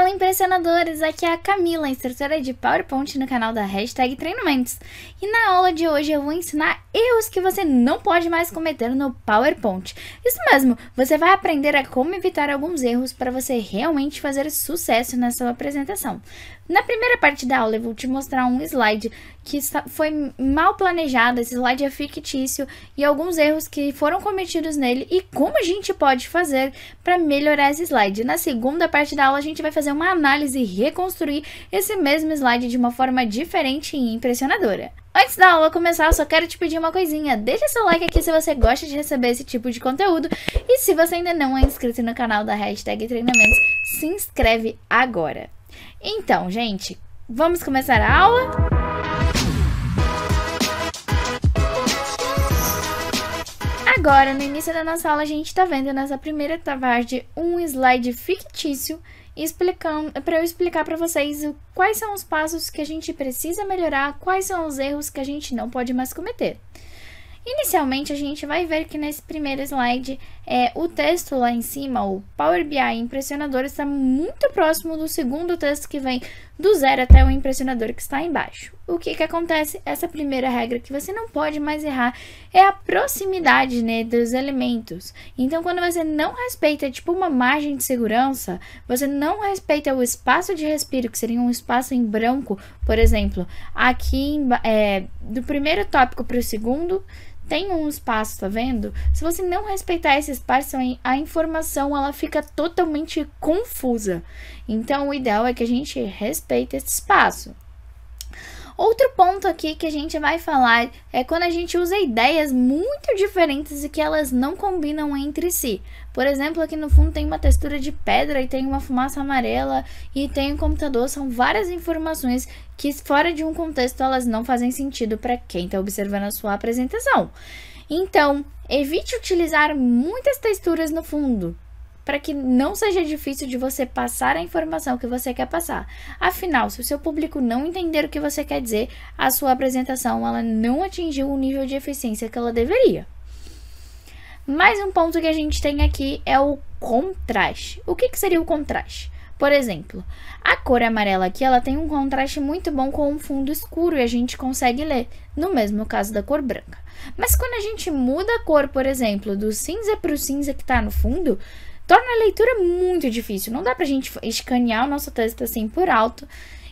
Fala, impressionadores! Aqui é a Camila, instrutora de PowerPoint no canal da #Treinamentos. E na aula de hoje eu vou ensinar erros que você não pode mais cometer no PowerPoint. Isso mesmo, você vai aprender a como evitar alguns erros para você realmente fazer sucesso na sua apresentação. Na primeira parte da aula eu vou te mostrar um slide que foi mal planejado, esse slide é fictício e alguns erros que foram cometidos nele e como a gente pode fazer para melhorar esse slide. Na segunda parte da aula a gente vai fazer uma análise e reconstruir esse mesmo slide de uma forma diferente e impressionadora. Antes da aula começar, eu só quero te pedir uma coisinha. Deixa seu like aqui se você gosta de receber esse tipo de conteúdo. E se você ainda não é inscrito no canal da #Treinamentos, se inscreve agora. Então, gente, vamos começar a aula? Agora, no início da nossa aula, a gente está vendo nessa primeira parte um slide fictício para eu explicar para vocês quais são os passos que a gente precisa melhorar, quais são os erros que a gente não pode mais cometer. Inicialmente, a gente vai ver que nesse primeiro slide, o texto lá em cima, o Power BI Impressionador, está muito próximo do segundo texto que vem do zero até o impressionador que está embaixo. O que acontece? Essa primeira regra que você não pode mais errar é a proximidade, né, dos elementos. Então, quando você não respeita, tipo, uma margem de segurança, você não respeita o espaço de respiro, que seria um espaço em branco, por exemplo, aqui do primeiro tópico para o segundo, tem um espaço, tá vendo? Se você não respeitar esse espaço, a informação ela fica totalmente confusa. Então, o ideal é que a gente respeite esse espaço. Outro ponto aqui que a gente vai falar é quando a gente usa ideias muito diferentes e que elas não combinam entre si. Por exemplo, aqui no fundo tem uma textura de pedra e tem uma fumaça amarela e tem um computador. São várias informações que fora de um contexto elas não fazem sentido para quem está observando a sua apresentação. Então, evite utilizar muitas texturas no fundo, para que não seja difícil de você passar a informação que você quer passar. Afinal, se o seu público não entender o que você quer dizer, a sua apresentação ela não atingiu o nível de eficiência que ela deveria. Mais um ponto que a gente tem aqui é o contraste. O que seria o contraste? Por exemplo, a cor amarela aqui ela tem um contraste muito bom com um fundo escuro e a gente consegue ler, no mesmo caso da cor branca. Mas quando a gente muda a cor, por exemplo, do cinza para o cinza que está no fundo, torna a leitura muito difícil. Não dá pra gente escanear o nosso texto assim por alto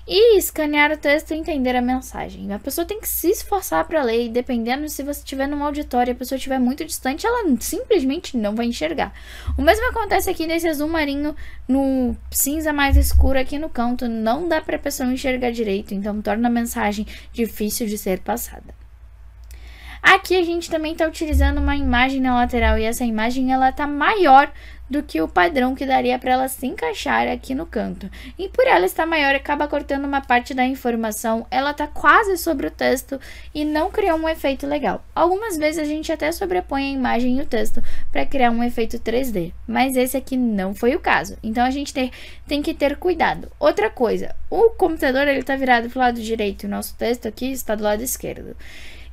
e escanear o texto e entender a mensagem. A pessoa tem que se esforçar para ler e dependendo se você estiver num auditório e a pessoa estiver muito distante, ela simplesmente não vai enxergar. O mesmo acontece aqui nesse azul marinho, no cinza mais escuro aqui no canto. Não dá pra pessoa enxergar direito, então torna a mensagem difícil de ser passada. Aqui a gente também está utilizando uma imagem na lateral e essa imagem ela está maior do que o padrão que daria para ela se encaixar aqui no canto. E por ela estar maior, acaba cortando uma parte da informação, ela está quase sobre o texto e não criou um efeito legal. Algumas vezes a gente até sobrepõe a imagem e o texto para criar um efeito 3D, mas esse aqui não foi o caso. Então a gente tem que ter cuidado. Outra coisa, o computador ele está virado para o lado direito e o nosso texto aqui está do lado esquerdo.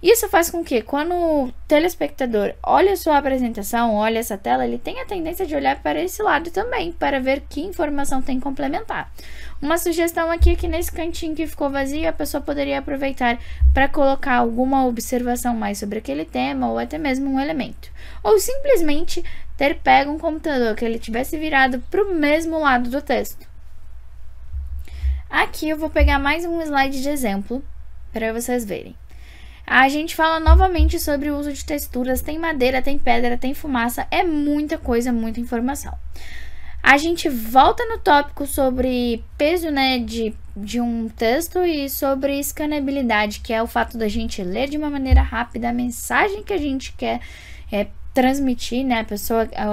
Isso faz com que, quando o telespectador olha a sua apresentação, olha essa tela, ele tem a tendência de olhar para esse lado também, para ver que informação tem que complementar. Uma sugestão aqui é que nesse cantinho que ficou vazio, a pessoa poderia aproveitar para colocar alguma observação mais sobre aquele tema, ou até mesmo um elemento. Ou simplesmente ter pego um computador que ele tivesse virado para o mesmo lado do texto. Aqui eu vou pegar mais um slide de exemplo, para vocês verem. A gente fala novamente sobre o uso de texturas, tem madeira, tem pedra, tem fumaça, é muita coisa, muita informação. A gente volta no tópico sobre peso, né, de um texto e sobre escaneabilidade, que é o fato da gente ler de uma maneira rápida a mensagem que a gente quer transmitir, né,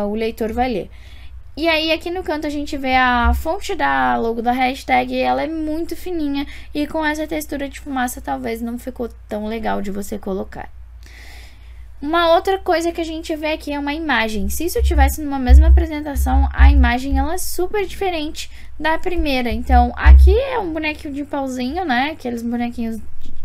o leitor vai ler. E aí, aqui no canto, a gente vê a fonte da logo da hashtag, ela é muito fininha e com essa textura de fumaça talvez não ficou tão legal de você colocar. Uma outra coisa que a gente vê aqui é uma imagem. Se isso tivesse numa mesma apresentação, a imagem ela é super diferente da primeira. Então, aqui é um bonequinho de pauzinho, né? Aqueles bonequinhos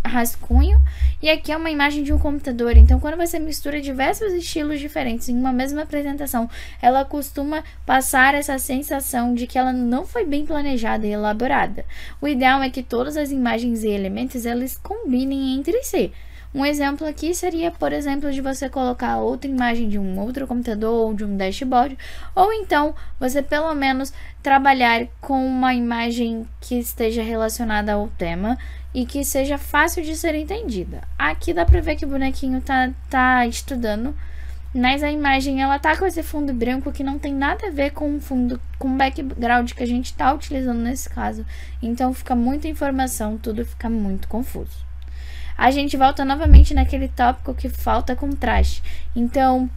rascunho. E aqui é uma imagem de um computador, então quando você mistura diversos estilos diferentes em uma mesma apresentação, ela costuma passar essa sensação de que ela não foi bem planejada e elaborada. O ideal é que todas as imagens e elementos eles combinem entre si. Um exemplo aqui seria, por exemplo, de você colocar outra imagem de um outro computador ou de um dashboard, ou então você pelo menos trabalhar com uma imagem que esteja relacionada ao tema e que seja fácil de ser entendida. Aqui dá pra ver que o bonequinho tá estudando, mas a imagem ela tá com esse fundo branco que não tem nada a ver com o fundo, com o background que a gente tá utilizando nesse caso. Então fica muita informação, tudo fica muito confuso. A gente volta novamente naquele tópico que falta contraste. Então,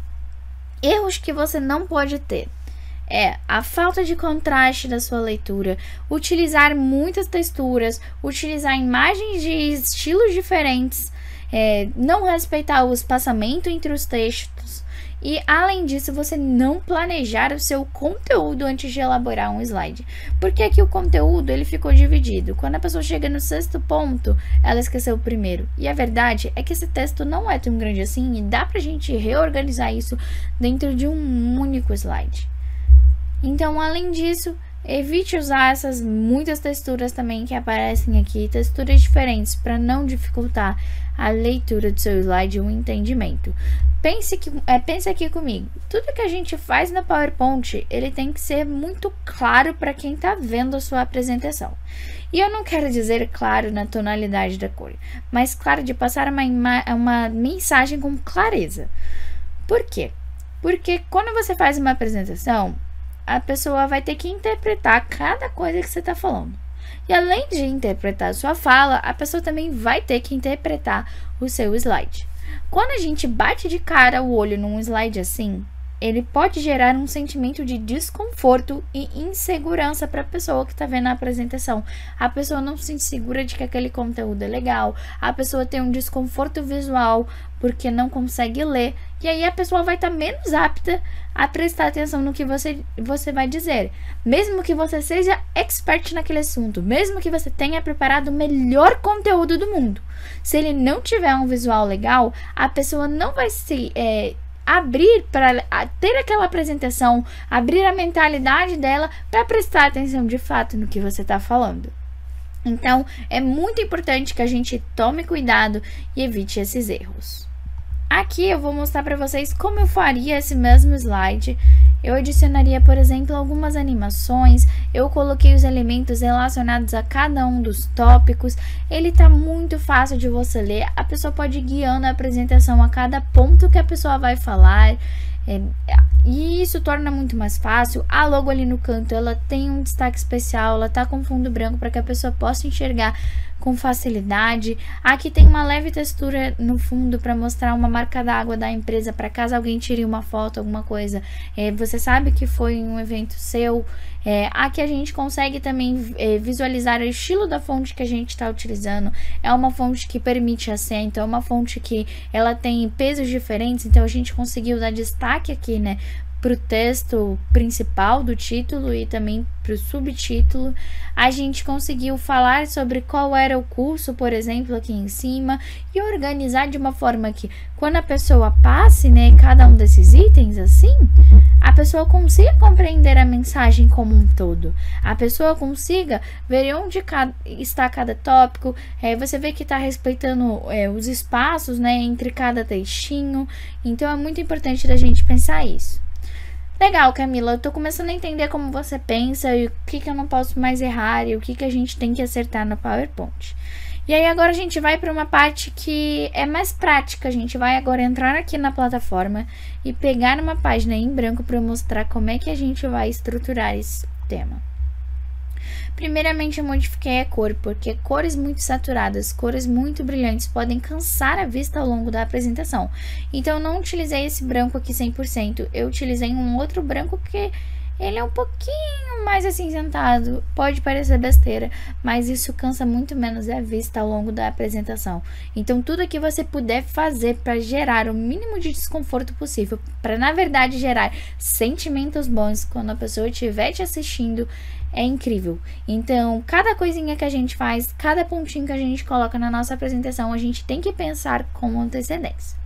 erros que você não pode ter é a falta de contraste da sua leitura, utilizar muitas texturas, utilizar imagens de estilos diferentes, não respeitar o espaçamento entre os textos e, além disso, você não planejar o seu conteúdo antes de elaborar um slide. Porque aqui o conteúdo ele ficou dividido. Quando a pessoa chega no 6º ponto, ela esqueceu o primeiro. E a verdade é que esse texto não é tão grande assim e dá pra gente reorganizar isso dentro de um único slide. Então, além disso, evite usar essas muitas texturas também que aparecem aqui, texturas diferentes, para não dificultar a leitura do seu slide e o entendimento. Pense aqui comigo, tudo que a gente faz na PowerPoint, ele tem que ser muito claro para quem está vendo a sua apresentação. E eu não quero dizer claro na tonalidade da cor, mas claro de passar uma mensagem com clareza. Por quê? Porque quando você faz uma apresentação, a pessoa vai ter que interpretar cada coisa que você está falando. E além de interpretar a sua fala, a pessoa também vai ter que interpretar o seu slide. Quando a gente bate de cara o olho num slide assim, ele pode gerar um sentimento de desconforto e insegurança para a pessoa que está vendo a apresentação. A pessoa não se sente segura de que aquele conteúdo é legal, a pessoa tem um desconforto visual porque não consegue ler, e aí a pessoa vai estar menos apta a prestar atenção no que você vai dizer. Mesmo que você seja expert naquele assunto, mesmo que você tenha preparado o melhor conteúdo do mundo, se ele não tiver um visual legal, a pessoa não vai se abrir para ter aquela apresentação, abrir a mentalidade dela para prestar atenção de fato no que você está falando. Então, é muito importante que a gente tome cuidado e evite esses erros. Aqui eu vou mostrar para vocês como eu faria esse mesmo slide. Eu adicionaria, por exemplo, algumas animações, eu coloquei os elementos relacionados a cada um dos tópicos. Ele tá muito fácil de você ler, a pessoa pode ir guiando a apresentação a cada ponto que a pessoa vai falar. E isso torna muito mais fácil. A logo ali no canto, ela tem um destaque especial, ela tá com fundo branco para que a pessoa possa enxergar com facilidade. Aqui tem uma leve textura no fundo para mostrar uma marca d'água da empresa, para caso alguém tire uma foto, alguma coisa, você sabe que foi um evento seu. Aqui a gente consegue também visualizar o estilo da fonte que a gente está utilizando. É uma fonte que permite acento, é uma fonte que ela tem pesos diferentes, então a gente conseguiu dar destaque aqui, né, para o texto principal do título e também para o subtítulo. A gente conseguiu falar sobre qual era o curso, por exemplo, aqui em cima, e organizar de uma forma que quando a pessoa passe, né, cada um desses itens assim, a pessoa consiga compreender a mensagem como um todo, a pessoa consiga ver onde está cada tópico. Você vê que está respeitando os espaços, né, entre cada textinho. Então é muito importante da gente pensar isso. Legal, Camila, eu tô começando a entender como você pensa e o que eu não posso mais errar e o que a gente tem que acertar no PowerPoint. E aí agora a gente vai para uma parte que é mais prática. A gente vai agora entrar aqui na plataforma e pegar uma página em branco para mostrar como é que a gente vai estruturar esse tema. Primeiramente, eu modifiquei a cor, porque cores muito saturadas, cores muito brilhantes podem cansar a vista ao longo da apresentação. Então, eu não utilizei esse branco aqui 100%, eu utilizei um outro branco que ele é um pouquinho mais acinzentado, pode parecer besteira, mas isso cansa muito menos a vista ao longo da apresentação. Então, tudo que você puder fazer para gerar o mínimo de desconforto possível, para na verdade gerar sentimentos bons quando a pessoa estiver te assistindo, é incrível. Então, cada coisinha que a gente faz, cada pontinho que a gente coloca na nossa apresentação, a gente tem que pensar com antecedência.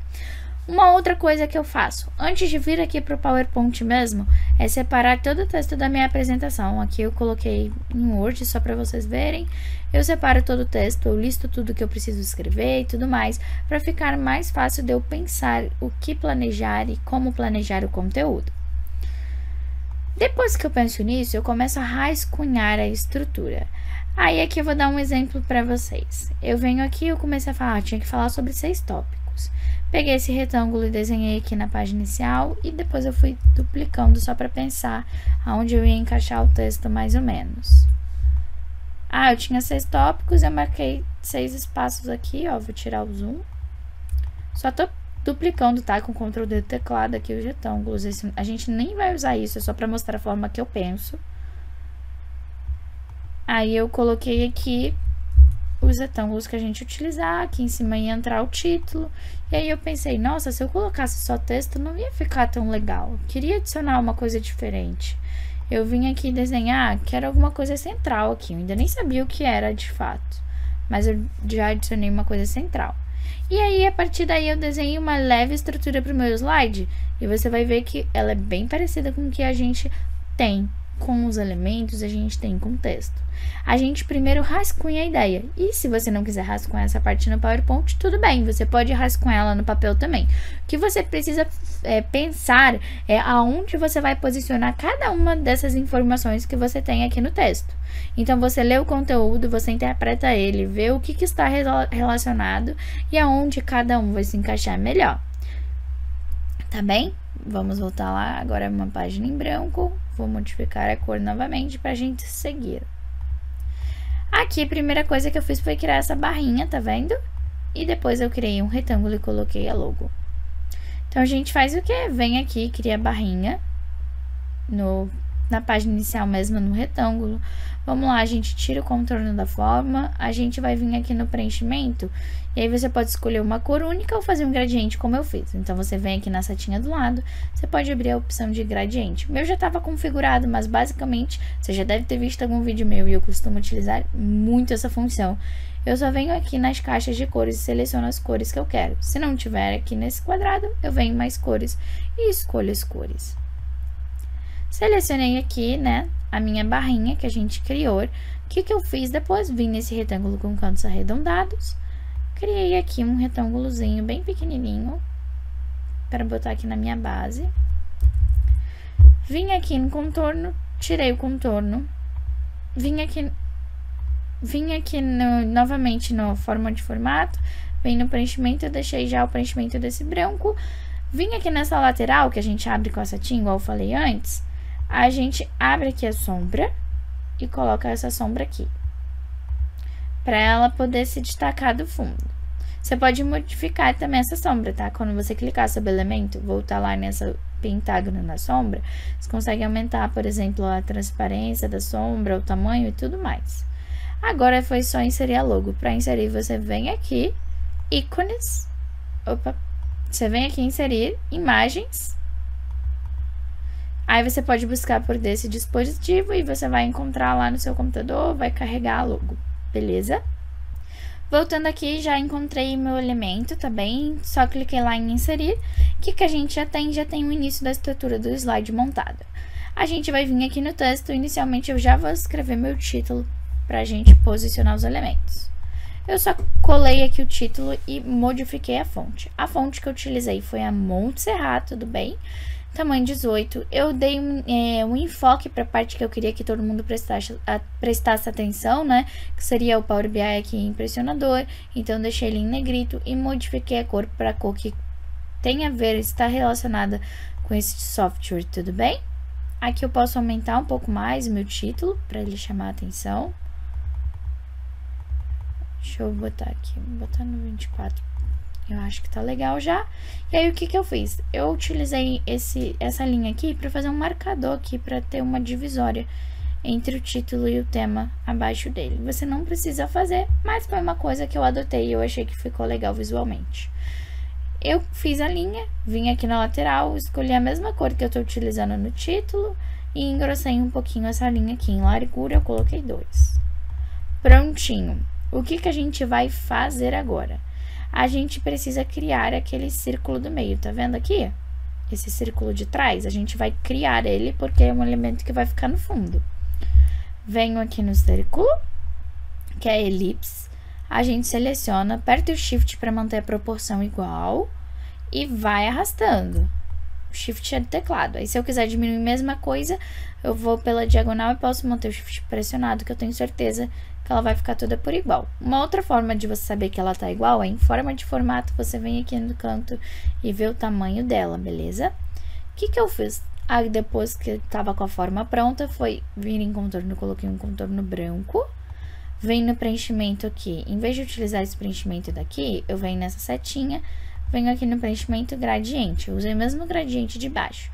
Uma outra coisa que eu faço, antes de vir aqui para o PowerPoint mesmo, é separar todo o texto da minha apresentação. Aqui eu coloquei em Word, só para vocês verem. Eu separo todo o texto, eu listo tudo que eu preciso escrever e tudo mais, para ficar mais fácil de eu pensar o que planejar e como planejar o conteúdo. Depois que eu penso nisso, eu começo a rascunhar a estrutura. Aí aqui eu vou dar um exemplo para vocês. Eu venho aqui e eu comecei a falar, tinha que falar sobre 6 tópicos. Peguei esse retângulo e desenhei aqui na página inicial e depois eu fui duplicando só para pensar aonde eu ia encaixar o texto mais ou menos. Eu tinha 6 tópicos, eu marquei 6 espaços aqui, ó, vou tirar o zoom. Só tô duplicando, tá? Com Ctrl D do teclado aqui os retângulos. A gente nem vai usar isso, é só para mostrar a forma que eu penso. Aí eu coloquei aqui os retângulos que a gente utilizar, aqui em cima ia entrar o título, e aí eu pensei, nossa, se eu colocasse só texto não ia ficar tão legal, eu queria adicionar uma coisa diferente. Eu vim aqui desenhar, quero alguma coisa central aqui, eu ainda nem sabia o que era de fato, mas eu já adicionei uma coisa central. E aí, a partir daí, eu desenhei uma leve estrutura para o meu slide, e você vai ver que ela é bem parecida com o que a gente tem com os elementos, a gente tem com o texto. A gente primeiro rascunha a ideia, e se você não quiser rascunhar essa parte no PowerPoint, tudo bem, você pode rascunhar ela no papel também. O que você precisa pensar é aonde você vai posicionar cada uma dessas informações que você tem aqui no texto. Então, você lê o conteúdo, você interpreta ele, vê o que está relacionado e aonde cada um vai se encaixar melhor. Tá bem? Vamos voltar lá, agora é uma página em branco, vou modificar a cor novamente para a gente seguir. Aqui, a primeira coisa que eu fiz foi criar essa barrinha, tá vendo? E depois eu criei um retângulo e coloquei a logo. Então, a gente faz o quê? Vem aqui, cria a barrinha na página inicial mesmo, no retângulo. Vamos lá, a gente tira o contorno da forma, a gente vai vir aqui no preenchimento, e aí você pode escolher uma cor única ou fazer um gradiente, como eu fiz. Então, você vem aqui na setinha do lado, você pode abrir a opção de gradiente. O meu já estava configurado, mas basicamente, você já deve ter visto algum vídeo meu, e eu costumo utilizar muito essa função. Eu só venho aqui nas caixas de cores e seleciono as cores que eu quero. Se não tiver aqui nesse quadrado, eu venho em mais cores e escolho as cores. Selecionei aqui, né, a minha barrinha que a gente criou. O que eu fiz depois? Vim nesse retângulo com cantos arredondados. Criei aqui um retângulozinho bem pequenininho para botar aqui na minha base. Vim aqui no contorno, tirei o contorno. Vim aqui novamente na forma de formato. Vim no preenchimento, eu deixei já o preenchimento desse branco. Vim aqui nessa lateral que a gente abre com a setinha, igual eu falei antes. A gente abre aqui a sombra e coloca essa sombra aqui, para ela poder se destacar do fundo. Você pode modificar também essa sombra, tá? Quando você clicar sobre o elemento, voltar lá nessa pentágono na sombra, você consegue aumentar, por exemplo, a transparência da sombra, o tamanho e tudo mais. Agora foi só inserir a logo. Para inserir, você vem aqui, ícones, você vem aqui inserir imagens. Aí você pode buscar por desse dispositivo e você vai encontrar lá no seu computador, vai carregar a logo, beleza? Voltando aqui, já encontrei meu elemento, tá bem? Só cliquei lá em inserir. O que a gente já tem? Já tem o início da estrutura do slide montada. A gente vai vir aqui no texto, inicialmente eu já vou escrever meu título pra gente posicionar os elementos. Eu só colei aqui o título e modifiquei a fonte. A fonte que eu utilizei foi a Montserrat, tudo bem? Tamanho 18, eu dei um enfoque para a parte que eu queria que todo mundo prestasse atenção, né? Que seria o Power BI aqui impressionador. Então, deixei ele em negrito e modifiquei a cor para a cor que tem a ver, está relacionada com esse software, tudo bem? Aqui eu posso aumentar um pouco mais o meu título, para ele chamar a atenção. Deixa eu botar aqui, vou botar no 24. Eu acho que tá legal já. E aí, o que que eu fiz? Eu utilizei essa linha aqui pra fazer um marcador aqui, pra ter uma divisória entre o título e o tema abaixo dele. Você não precisa fazer, mas foi uma coisa que eu adotei e eu achei que ficou legal visualmente. Eu fiz a linha, vim aqui na lateral, escolhi a mesma cor que eu tô utilizando no título e engrossei um pouquinho essa linha aqui. Em largura eu coloquei 2. Prontinho. O que que a gente vai fazer agora? A gente precisa criar aquele círculo do meio, tá vendo aqui? Esse círculo de trás, a gente vai criar ele porque é um elemento que vai ficar no fundo. Venho aqui no círculo, que é elipse, a gente seleciona, aperta o Shift para manter a proporção igual e vai arrastando. O Shift é do teclado. Aí, se eu quiser diminuir a mesma coisa, eu vou pela diagonal e posso manter o Shift pressionado, que eu tenho certeza que ela vai ficar toda por igual. Uma outra forma de você saber que ela tá igual é em forma de formato, você vem aqui no canto e vê o tamanho dela, beleza? O que que eu fiz? Aí, depois que eu tava com a forma pronta, foi vir em contorno, coloquei um contorno branco. Vem no preenchimento aqui. Em vez de utilizar esse preenchimento daqui, eu venho nessa setinha, venho aqui no preenchimento gradiente. Eu usei o mesmo gradiente de baixo,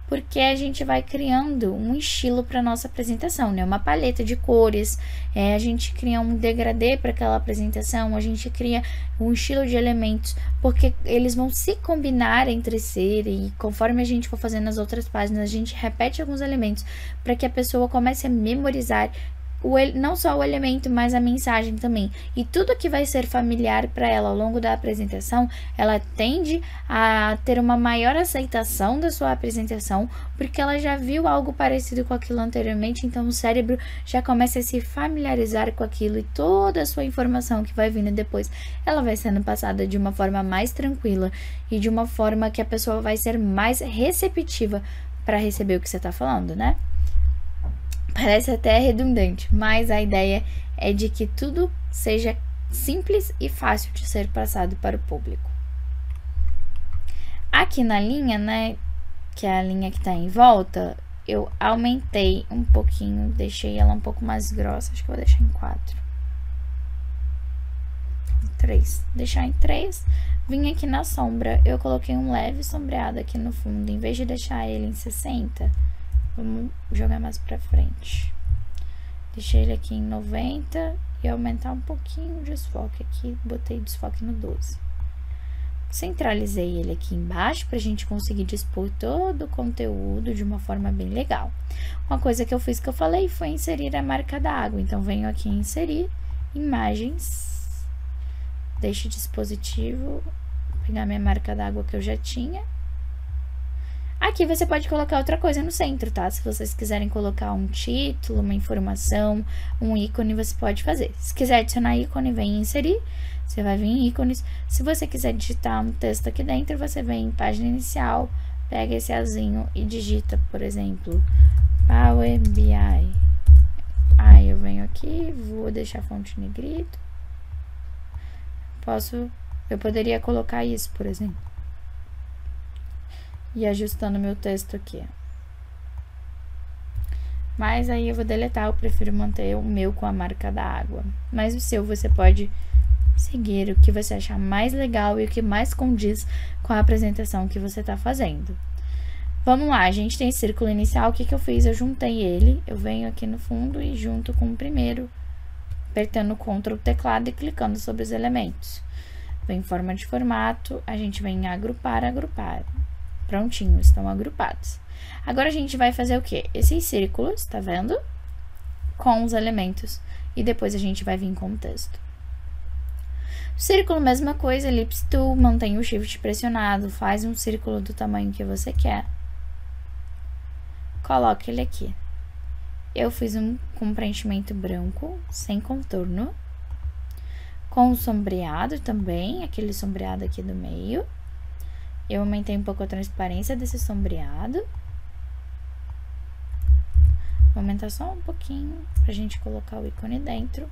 porque a gente vai criando um estilo para nossa apresentação, né? Uma paleta de cores, a gente cria um degradê para aquela apresentação, a gente cria um estilo de elementos, porque eles vão se combinar entre si e conforme a gente for fazendo as outras páginas, a gente repete alguns elementos para que a pessoa comece a memorizar não só o elemento, mas a mensagem também. E tudo que vai ser familiar para ela ao longo da apresentação, ela tende a ter uma maior aceitação da sua apresentação, porque ela já viu algo parecido com aquilo anteriormente, então o cérebro já começa a se familiarizar com aquilo e toda a sua informação que vai vindo depois, ela vai sendo passada de uma forma mais tranquila e de uma forma que a pessoa vai ser mais receptiva para receber o que você está falando, né? Parece até redundante, mas a ideia é de que tudo seja simples e fácil de ser passado para o público. Aqui na linha, né, que é a linha que tá em volta, eu aumentei um pouquinho, deixei ela um pouco mais grossa, acho que eu vou deixar em 4. 3. Deixar em 3. Vim aqui na sombra, eu coloquei um leve sombreado aqui no fundo, em vez de deixar ele em 60, vamos jogar mais pra frente. Deixei ele aqui em 90 e aumentar um pouquinho o desfoque aqui, botei desfoque no 12. Centralizei ele aqui embaixo pra gente conseguir dispor todo o conteúdo de uma forma bem legal. Uma coisa que eu fiz que eu falei foi inserir a marca da água. Então, venho aqui em inserir, imagens, deixo o dispositivo, pegar minha marca d'água que eu já tinha. Aqui você pode colocar outra coisa no centro, tá? Se vocês quiserem colocar um título, uma informação, um ícone, você pode fazer. Se quiser adicionar ícone, vem em inserir, você vai vir em ícones. Se você quiser digitar um texto aqui dentro, você vem em página inicial, pega esse azinho e digita, por exemplo, Power BI. Aí eu venho aqui, vou deixar a fonte em negrito. Eu poderia colocar isso, por exemplo. E ajustando meu texto aqui. Mas aí eu vou deletar, eu prefiro manter o meu com a marca da água. Mas o seu você pode seguir o que você achar mais legal e o que mais condiz com a apresentação que você está fazendo. Vamos lá, a gente tem círculo inicial, o que que eu fiz? Eu juntei ele, eu venho aqui no fundo e junto com o primeiro, apertando Ctrl teclado e clicando sobre os elementos. Vem em forma de formato, a gente vem em agrupar. Prontinho, estão agrupados. Agora a gente vai fazer o quê? Esses círculos, tá vendo? Com os elementos. E depois a gente vai vir com o texto. Círculo, mesma coisa, Ellipse Tool, mantém o Shift pressionado, faz um círculo do tamanho que você quer. Coloca ele aqui. Eu fiz com preenchimento branco, sem contorno. Com sombreado também, aquele sombreado aqui do meio. Eu aumentei um pouco a transparência desse sombreado. Vou aumentar só um pouquinho pra gente colocar o ícone dentro.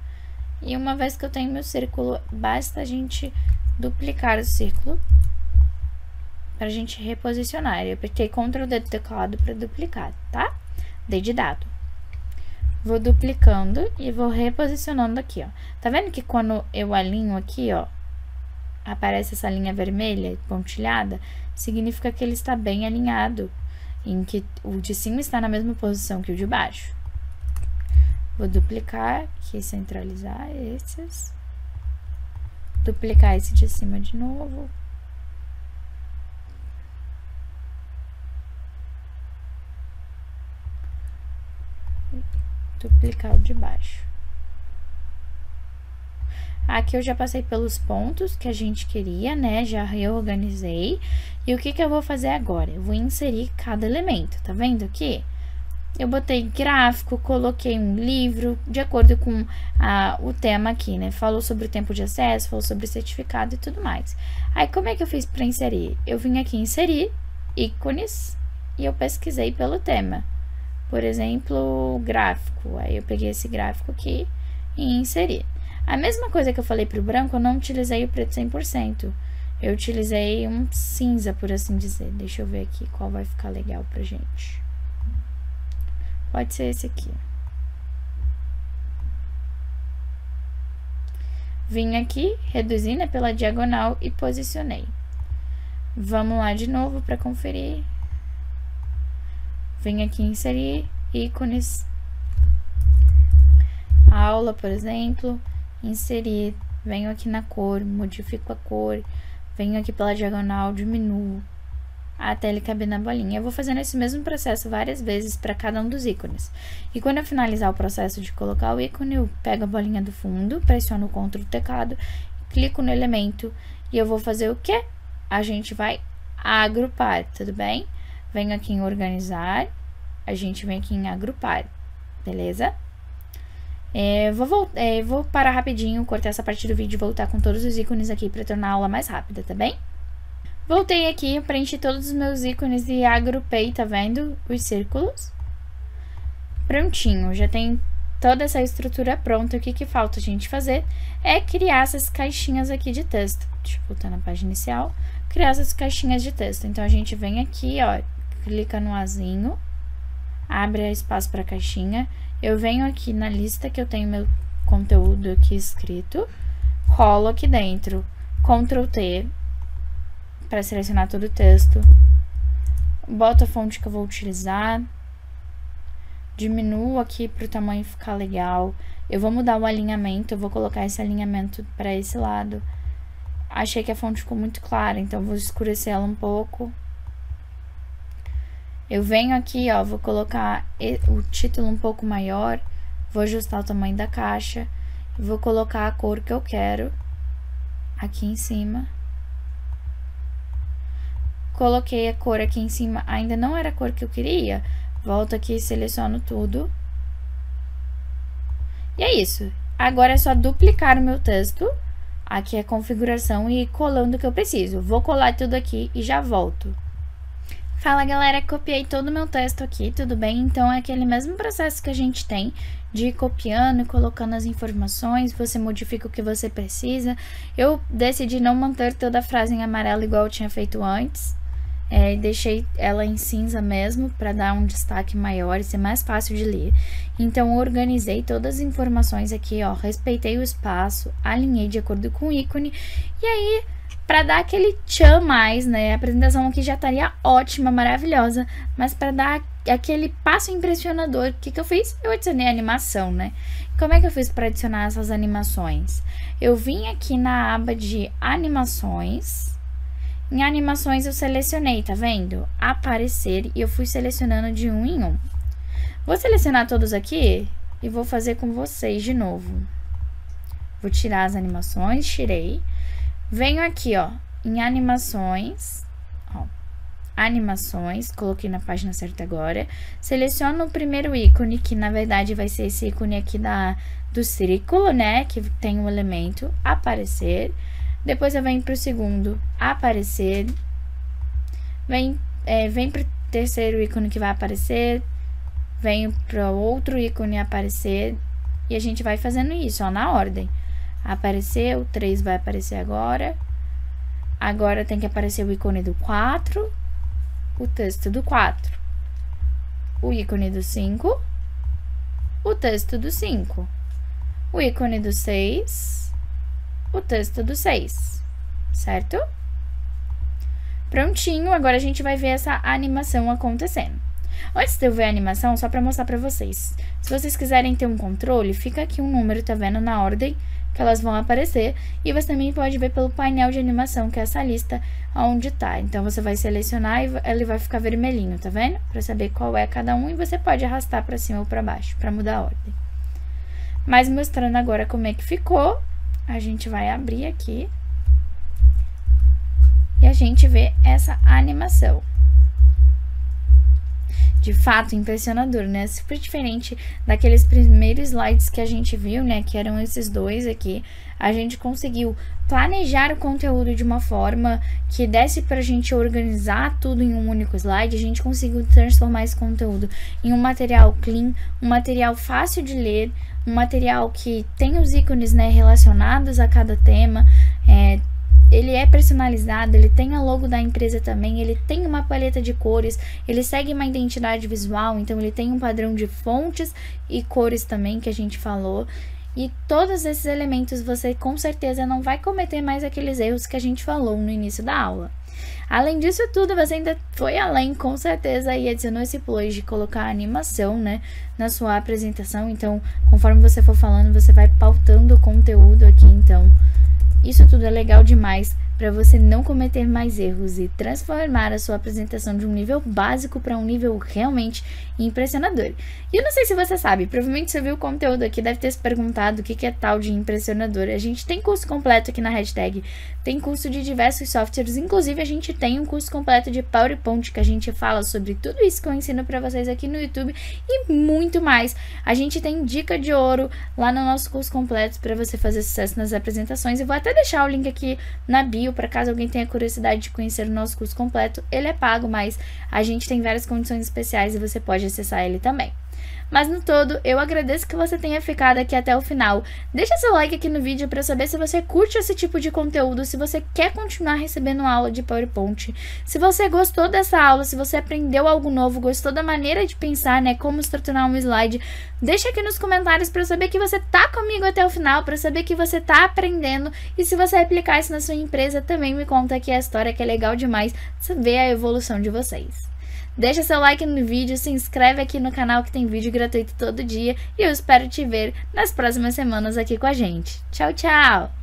E uma vez que eu tenho meu círculo, basta a gente duplicar o círculo pra gente reposicionar. Eu apertei Ctrl D do teclado pra duplicar, tá? D de dado. Vou duplicando e vou reposicionando aqui, ó. Tá vendo que quando eu alinho aqui, ó, aparece essa linha vermelha pontilhada, significa que ele está bem alinhado, em que o de cima está na mesma posição que o de baixo. Vou duplicar aqui, centralizar esses. Duplicar esse de cima de novo. Duplicar o de baixo. Aqui eu já passei pelos pontos que a gente queria, né? Já reorganizei. E o que que eu vou fazer agora? Eu vou inserir cada elemento, tá vendo aqui? Eu botei gráfico, coloquei um livro, de acordo com o tema aqui, né? Falou sobre o tempo de acesso, falou sobre certificado e tudo mais. Aí, como é que eu fiz para inserir? Eu vim aqui inserir ícones e eu pesquisei pelo tema. Por exemplo, gráfico. Aí, eu peguei esse gráfico aqui e inseri. A mesma coisa que eu falei para o branco, eu não utilizei o preto 100%. Eu utilizei um cinza, por assim dizer. Deixa eu ver aqui qual vai ficar legal pra gente. Pode ser esse aqui. Vim aqui, reduzi, né, pela diagonal e posicionei. Vamos lá de novo para conferir. Vim aqui inserir ícones. Aula, por exemplo, inserir. Venho aqui na cor, modifico a cor. Venho aqui pela diagonal, diminuo até ele caber na bolinha. Eu vou fazendo esse mesmo processo várias vezes para cada um dos ícones. E quando eu finalizar o processo de colocar o ícone, eu pego a bolinha do fundo, pressiono o CTRL do teclado, clico no elemento e eu vou fazer o quê? A gente vai agrupar, tudo bem? Venho aqui em organizar, a gente vem aqui em agrupar, beleza? Vou parar rapidinho, cortar essa parte do vídeo e voltar com todos os ícones aqui para tornar a aula mais rápida, tá bem? Voltei aqui, preenchi todos os meus ícones e agrupei, tá vendo? Os círculos. Prontinho, já tem toda essa estrutura pronta. O que que falta a gente fazer é criar essas caixinhas aqui de texto. Deixa eu voltar na página inicial. Criar essas caixinhas de texto. Então, a gente vem aqui, ó, clica no azinho, abre espaço para caixinha. Eu venho aqui na lista que eu tenho meu conteúdo aqui escrito, colo aqui dentro, Ctrl T, para selecionar todo o texto, boto a fonte que eu vou utilizar, diminuo aqui para o tamanho ficar legal. Eu vou mudar o alinhamento, eu vou colocar esse alinhamento para esse lado. Achei que a fonte ficou muito clara, então vou escurecer ela um pouco. Eu venho aqui, ó, vou colocar o título um pouco maior, vou ajustar o tamanho da caixa, vou colocar a cor que eu quero aqui em cima. Coloquei a cor aqui em cima, ainda não era a cor que eu queria. Volto aqui e seleciono tudo. E é isso. Agora é só duplicar o meu texto. Aqui é a configuração e ir colando o que eu preciso. Vou colar tudo aqui e já volto. Fala, galera, copiei todo o meu texto aqui, tudo bem? Então, é aquele mesmo processo que a gente tem de ir copiando e colocando as informações, você modifica o que você precisa. Eu decidi não manter toda a frase em amarelo igual eu tinha feito antes. Deixei ela em cinza mesmo, para dar um destaque maior e ser mais fácil de ler. Então, organizei todas as informações aqui, ó, respeitei o espaço, alinhei de acordo com o ícone, e aí, para dar aquele tchan mais, né, a apresentação aqui já estaria ótima, maravilhosa, mas para dar aquele passo impressionador, o que que eu fiz? Eu adicionei animação, né? Como é que eu fiz para adicionar essas animações? Eu vim aqui na aba de animações. Em animações eu selecionei, tá vendo? Aparecer, e eu fui selecionando de um em um. Vou selecionar todos aqui e vou fazer com vocês de novo. Vou tirar as animações, tirei. Venho aqui, ó, em animações, ó, animações, coloquei na página certa agora. Seleciono o primeiro ícone, que na verdade vai ser esse ícone aqui do círculo, né? Que tem um elemento, aparecer. Depois eu venho para o segundo, aparecer. Vem para o terceiro ícone que vai aparecer. Venho para outro ícone aparecer. E a gente vai fazendo isso, ó, na ordem. Apareceu, o 3 vai aparecer agora. Agora tem que aparecer o ícone do 4. O texto do 4. O ícone do 5. O texto do 5. O ícone do 6. O texto do 6, certo? Prontinho, agora a gente vai ver essa animação acontecendo. Antes de eu ver a animação, só para mostrar para vocês. Se vocês quiserem ter um controle, fica aqui um número, tá vendo? Na ordem que elas vão aparecer. E você também pode ver pelo painel de animação, que é essa lista onde tá. Então, você vai selecionar e ele vai ficar vermelhinho, tá vendo? Para saber qual é cada um, e você pode arrastar para cima ou para baixo, para mudar a ordem. Mas mostrando agora como é que ficou, a gente vai abrir aqui. E a gente vê essa animação. De fato, impressionador, né? Super diferente daqueles primeiros slides que a gente viu, né? Que eram esses dois aqui. A gente conseguiu planejar o conteúdo de uma forma que desse pra gente organizar tudo em um único slide. A gente conseguiu transformar esse conteúdo em um material clean, um material fácil de ler, um material que tem os ícones, né, relacionados a cada tema. Ele é personalizado, ele tem a logo da empresa também, ele tem uma paleta de cores, ele segue uma identidade visual, então ele tem um padrão de fontes e cores também que a gente falou. E todos esses elementos você com certeza não vai cometer mais aqueles erros que a gente falou no início da aula. Além disso tudo, você ainda foi além, com certeza, e adicionou esse plus de colocar a animação, né, na sua apresentação. Então, conforme você for falando, você vai pautando o conteúdo aqui, então isso tudo é legal demais para você não cometer mais erros e transformar a sua apresentação de um nível básico para um nível realmente impressionador. E eu não sei se você sabe, provavelmente você viu o conteúdo aqui, deve ter se perguntado o que é tal de impressionador. A gente tem curso completo aqui na hashtag, tem curso de diversos softwares, inclusive a gente tem um curso completo de PowerPoint que a gente fala sobre tudo isso que eu ensino para vocês aqui no YouTube e muito mais. A gente tem dica de ouro lá no nosso curso completo para você fazer sucesso nas apresentações. Eu vou até deixar o link aqui na bio para caso alguém tenha curiosidade de conhecer o nosso curso completo. Ele é pago, mas a gente tem várias condições especiais e você pode acessar ele também. Mas no todo, eu agradeço que você tenha ficado aqui até o final. Deixa seu like aqui no vídeo para saber se você curte esse tipo de conteúdo, se você quer continuar recebendo aula de PowerPoint. Se você gostou dessa aula, se você aprendeu algo novo, gostou da maneira de pensar, né, como estruturar um slide, deixa aqui nos comentários para saber que você tá comigo até o final, para saber que você tá aprendendo. E se você aplicar isso na sua empresa, também me conta aqui a história, que é legal demais ver a evolução de vocês. Deixa seu like no vídeo, se inscreve aqui no canal que tem vídeo gratuito todo dia e eu espero te ver nas próximas semanas aqui com a gente. Tchau, tchau!